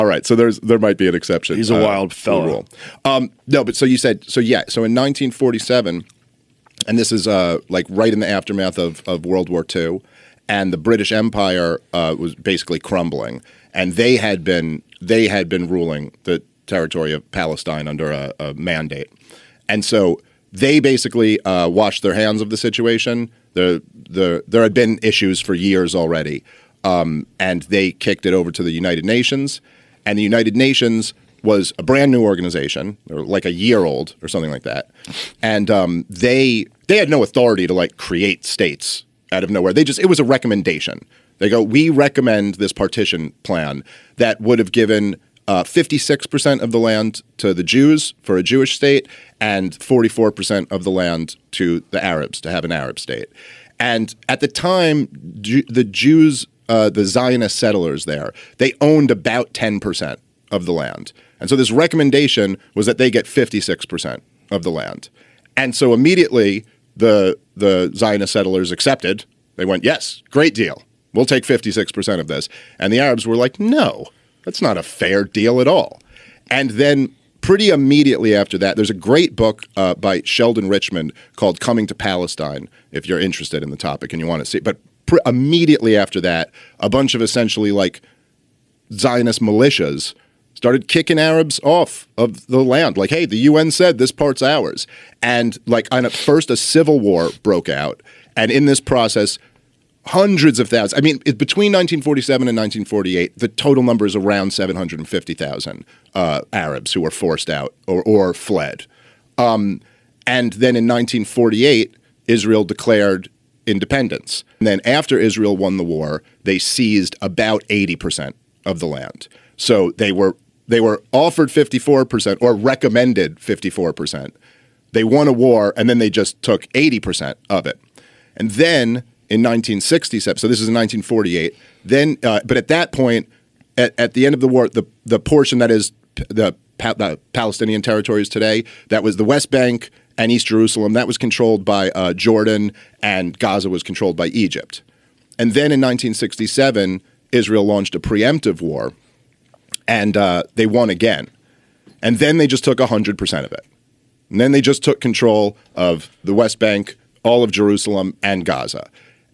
All right, so there might be an exception. He's a wild fellow. No, but so you said, so in 1947, and this is like right in the aftermath of World War II, and the British Empire was basically crumbling, and they had been ruling the territory of Palestine under a mandate, and so they basically washed their hands of the situation. There had been issues for years already, and they kicked it over to the United Nations. And the United Nations was a brand new organization, or like a year old or something like that. And they had no authority to like create states out of nowhere. It was a recommendation. They go, we recommend this partition plan that would have given 56% of the land to the Jews for a Jewish state and 44% of the land to the Arabs to have an Arab state. And at the time, the Jews, the Zionist settlers there, they owned about 10% of the land. And so this recommendation was that they get 56% of the land. And so immediately the Zionist settlers accepted. They went, yes, great deal. We'll take 56% of this. And the Arabs were like, no, that's not a fair deal at all. And then pretty immediately after that, there's a great book by Sheldon Richmond called Coming to Palestine, if you're interested in the topic and you want to see it. But immediately after that, a bunch of essentially like Zionist militias started kicking Arabs off of the land. Like, hey, the UN said this part's ours. And like first a civil war broke out. And in this process, hundreds of thousands. I mean, between 1947 and 1948, the total number is around 750,000 Arabs who were forced out or fled. And then in 1948, Israel declared independence. And then after Israel won the war, they seized about 80% of the land. So they were offered 54% or recommended 54%. They won a war, and then they just took 80% of it. And then in 1967, so this is in 1948, then, but at that point, at the end of the war, the portion that is the Palestinian territories today, that was the West Bank and East Jerusalem, that was controlled by Jordan, and Gaza was controlled by Egypt. And then in 1967, Israel launched a preemptive war, and they won again. And then they just took 100% of it. And then they just took control of the West Bank, all of Jerusalem, and Gaza.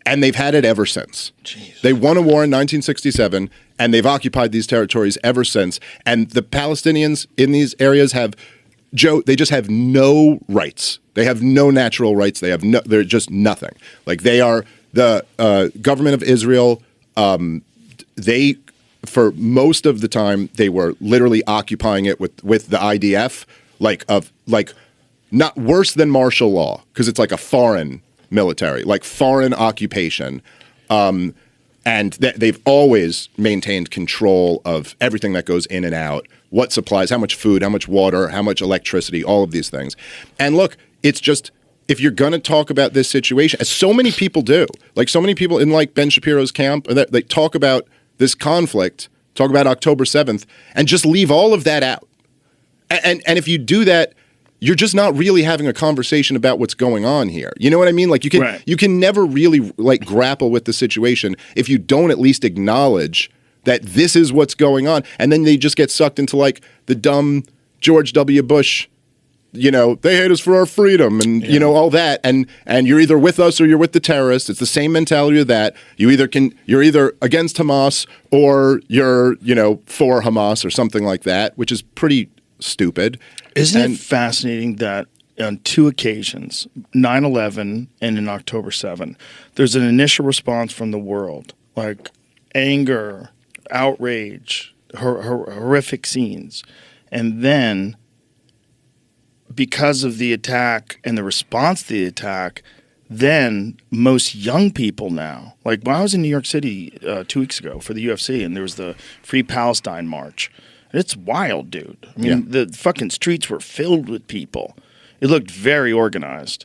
And they've had it ever since. Jeez. They won a war in 1967, and they've occupied these territories ever since. And the Palestinians in these areas they just have no rights. They have no natural rights. They're just nothing. Like they are the government of Israel. For most of the time, they were literally occupying it with the IDF, like not worse than martial law, because it's like a foreign military, like foreign occupation. And they've always maintained control of everything that goes in and out, what supplies, how much food, how much water, how much electricity, all of these things. And look, it's just, if you're going to talk about this situation, as so many people do, like so many people in like Ben Shapiro's camp, they talk about this conflict, talk about October 7th, and just leave all of that out. And if you do that, you're just not really having a conversation about what's going on here. You know what I mean? Like you can never really like grapple with the situation if you don't at least acknowledge that this is what's going on. And then they just get sucked into like the dumb George W. Bush, they hate us for our freedom and, all that. And you're either with us or you're with the terrorists. It's the same mentality of that. You're either against Hamas or you're, for Hamas or something like that, which is pretty stupid. Isn't it fascinating that on two occasions, 9/11 and in October 7, there's an initial response from the world, like anger, outrage, horrific scenes. And then because of the attack and the response to the attack, then most young people now, like when I was in New York City 2 weeks ago for the UFC and there was the Free Palestine March, it's wild, dude. I mean, the fucking streets were filled with people. It looked very organized.